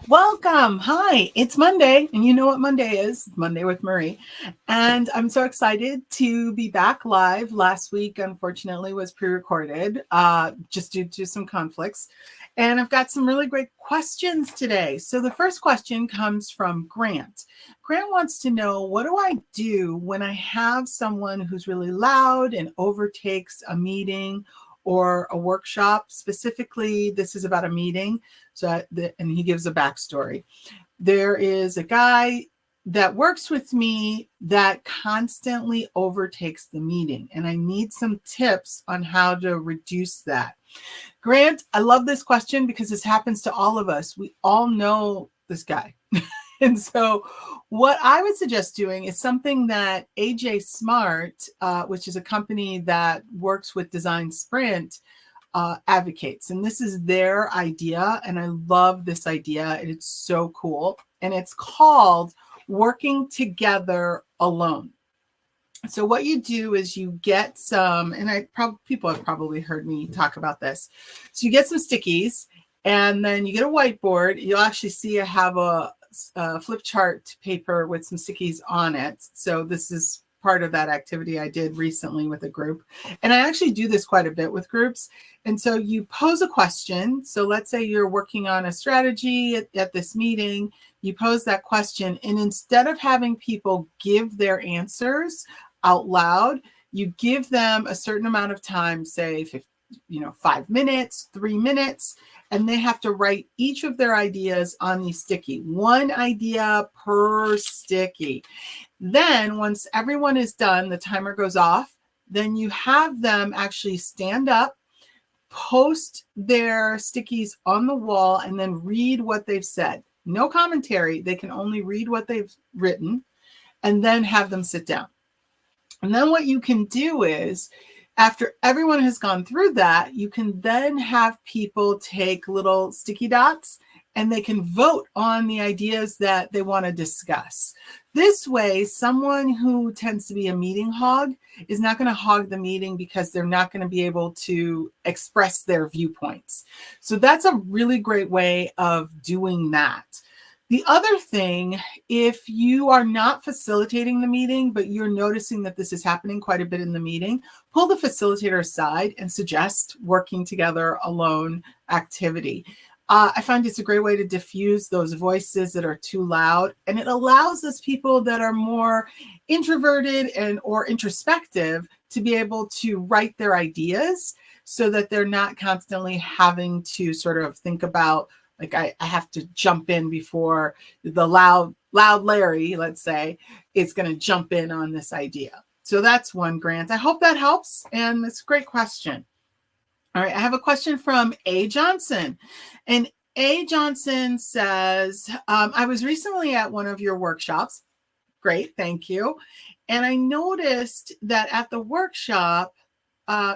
Welcome. Hi, it's Monday, and you know what Monday is Monday with Marie. And I'm so excited to be back live. Last week, unfortunately, was pre recorded just due to some conflicts. And I've got some really great questions today. So the first question comes from Grant. Grant wants to know, what do I do when I have someone who's really loud and overtakes a meeting or a workshop? Specifically, this is about a meeting. And he gives a backstory. There is a guy that works with me that constantly overtakes the meeting, and I need some tips on how to reduce that. Grant, I love this question because this happens to all of us. We all know this guy. And so, what I would suggest doing is something that AJ Smart, which is a company that works with Design Sprint, advocates. And this is their idea. And I love this idea. It's so cool. And it's called Working Together Alone. So what you do is you get some, and people have probably heard me talk about this. So you get some stickies, and then you get a whiteboard. You'll actually see I have a flip chart paper with some stickies on it. So this is part of that activity I did recently with a group. And I actually do this quite a bit with groups. And so you pose a question. So let's say you're working on a strategy at this meeting, you pose that question, and instead of having people give their answers out loud, you give them a certain amount of time, say 5 minutes, 3 minutes, and they have to write each of their ideas on the sticky. One idea per sticky. Then once everyone is done, the timer goes off. Then you have them actually stand up, post their stickies on the wall, and then read what they've said. No commentary. They can only read what they've written, and then have them sit down. And then what you can do is, after everyone has gone through that, you can then have people take little sticky dots and they can vote on the ideas that they want to discuss. This way, someone who tends to be a meeting hog is not going to hog the meeting because they're not going to be able to express their viewpoints. So that's a really great way of doing that. The other thing, if you are not facilitating the meeting, but you're noticing that this is happening quite a bit in the meeting, pull the facilitator aside and suggest working together alone activity. I find it's a great way to diffuse those voices that are too loud, and it allows those people that are more introverted or introspective to be able to write their ideas so that they're not constantly having to sort of think about, like, I have to jump in before the loud Larry, let's say, is going to jump in on this idea. So that's one, Grant. I hope that helps. And it's a great question. All right. I have a question from A. Johnson. And A. Johnson says, I was recently at one of your workshops. Great. Thank you. And I noticed that at the workshop,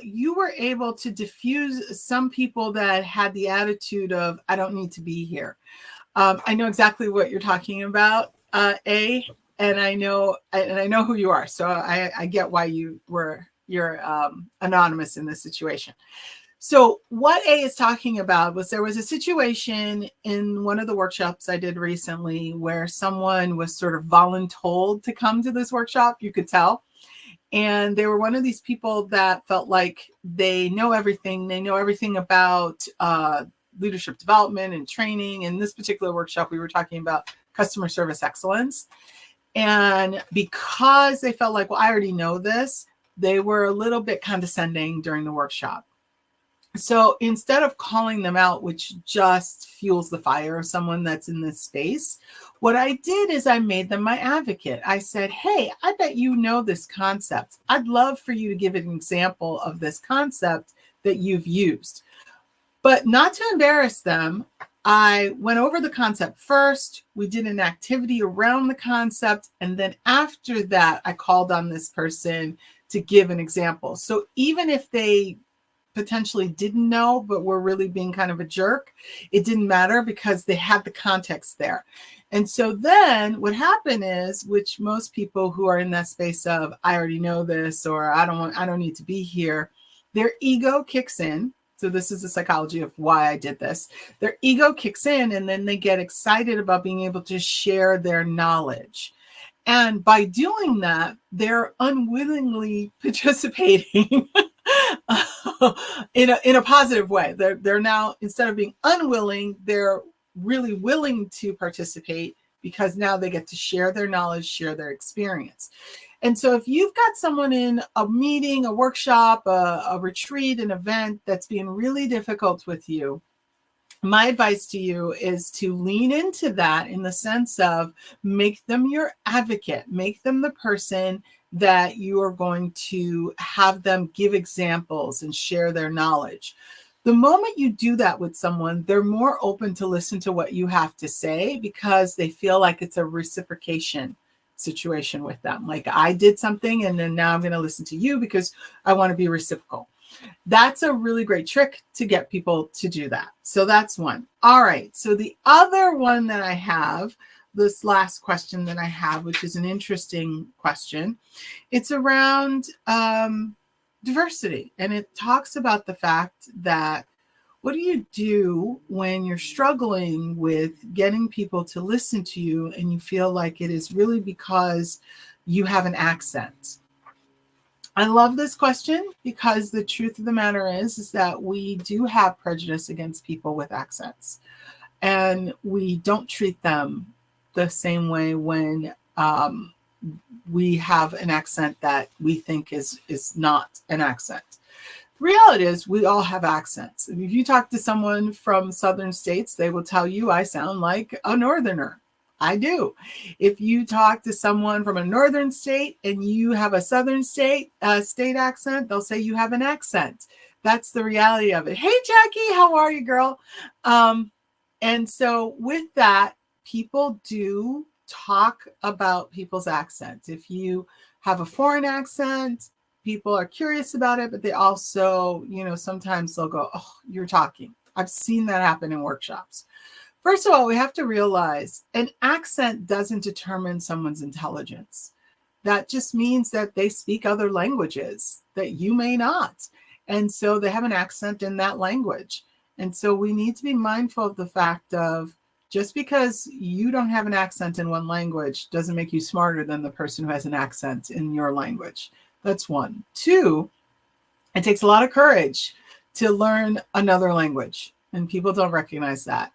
you were able to diffuse some people that had the attitude of, I don't need to be here. I know exactly what you're talking about, A, and I know who you are. So I get why you're anonymous in this situation. So what A is talking about was, there was a situation in one of the workshops I did recently where someone was sort of voluntold to come to this workshop. You could tell. And they were one of these people that felt like they know everything. They know everything about leadership development and training. In this particular workshop, we were talking about customer service excellence. And because they felt like, well, I already know this, they were a little bit condescending during the workshop. So instead of calling them out, which just fuels the fire of someone that's in this space, what I did is I made them my advocate. I said, hey, I bet you know this concept. I'd love for you to give an example of this concept that you've used. But not to embarrass them, I went over the concept first. We did an activity around the concept. And then after that, I called on this person to give an example. So even if they potentially didn't know, but were really being kind of a jerk, it didn't matter because they had the context there. And so then what happened is, which most people who are in that space of, I already know this, or I don't need to be here, their ego kicks in. So this is the psychology of why I did this. Their ego kicks in, and then they get excited about being able to share their knowledge. And by doing that, they're unwillingly participating in a positive way. They're now, instead of being unwilling, they're really willing to participate, because now they get to share their knowledge, share their experience. And so if you've got someone in a meeting, a workshop, a retreat, an event that's being really difficult with you, my advice to you is to lean into that in the sense of make them your advocate, make them the person that you are going to have them give examples and share their knowledge. The moment you do that with someone, they're more open to listen to what you have to say, because they feel like it's a reciprocation situation with them. Like, I did something, and then now I'm going to listen to you because I want to be reciprocal. That's a really great trick to get people to do that. So that's one. All right. So the other one that I have, this last question that I have, which is an interesting question, it's around diversity. And it talks about the fact that, what do you do when you're struggling with getting people to listen to you and you feel like it is really because you have an accent? I love this question, because the truth of the matter is that we do have prejudice against people with accents, and we don't treat them the same way when we have an accent that we think is not an accent. The reality is we all have accents. If you talk to someone from southern states, they will tell you I sound like a northerner. I do. If you talk to someone from a northern state and you have a southern state accent, they'll say you have an accent. That's the reality of it. Hey, Jackie, how are you, girl? And so with that, people do talk about people's accents. If you have a foreign accent, people are curious about it, but they also, sometimes they'll go, oh, you're talking. I've seen that happen in workshops. First of all, we have to realize an accent doesn't determine someone's intelligence. That just means that they speak other languages that you may not. And so they have an accent in that language. And so we need to be mindful of the fact of, just because you don't have an accent in one language doesn't make you smarter than the person who has an accent in your language. That's one. Two, it takes a lot of courage to learn another language, and people don't recognize that.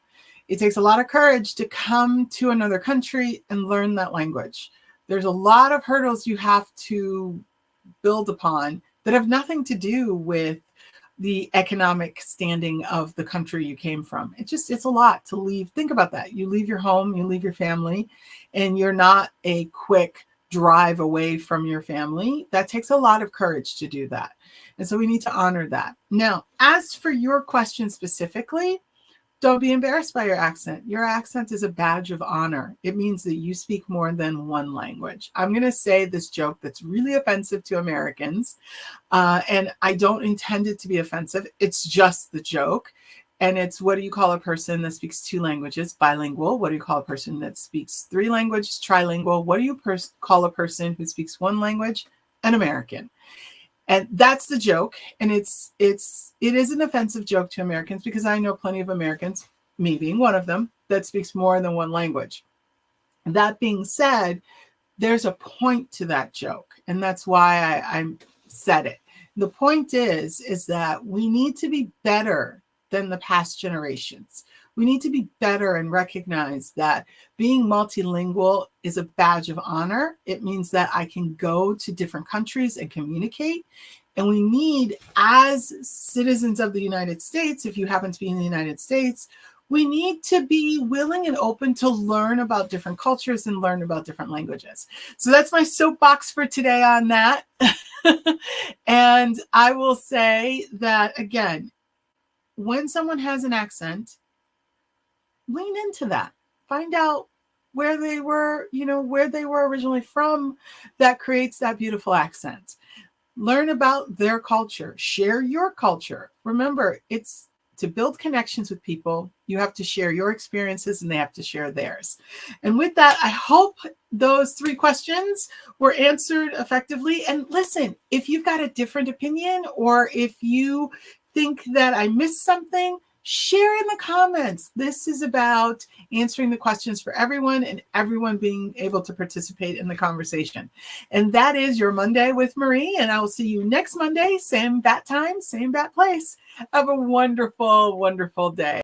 It takes a lot of courage to come to another country and learn that language. There's a lot of hurdles you have to build upon that have nothing to do with the economic standing of the country you came from. It's a lot to leave. Think about that. You leave your home, you leave your family, and you're not a quick drive away from your family. That takes a lot of courage to do that. And so we need to honor that. Now, as for your question specifically, don't be embarrassed by your accent. Your accent is a badge of honor. It means that you speak more than one language. I'm going to say this joke that's really offensive to Americans, and I don't intend it to be offensive. It's just the joke. And it's, what do you call a person that speaks two languages? Bilingual. What do you call a person that speaks three languages? Trilingual. What do you call a person who speaks one language? An American. And that's the joke. And it is an offensive joke to Americans, because I know plenty of Americans, me being one of them, that speaks more than one language. That being said, there's a point to that joke. And that's why I said it. The point is that we need to be better than the past generations. We need to be better and recognize that being multilingual is a badge of honor. It means that I can go to different countries and communicate. And we need, as citizens of the United States, if you happen to be in the United States, we need to be willing and open to learn about different cultures and learn about different languages. So that's my soapbox for today on that. And I will say that, again, when someone has an accent, lean into that. Find out where they were, where they were originally from. That creates that beautiful accent. Learn about their culture. Share your culture. Remember, it's to build connections with people, you have to share your experiences and they have to share theirs. And with that, I hope those 3 questions were answered effectively. And listen, if you've got a different opinion, or if you think that I missed something, share in the comments. This is about answering the questions for everyone and everyone being able to participate in the conversation. And that is your Monday with Marie. And I will see you next Monday, same bat time, same bat place. Have a wonderful, wonderful day.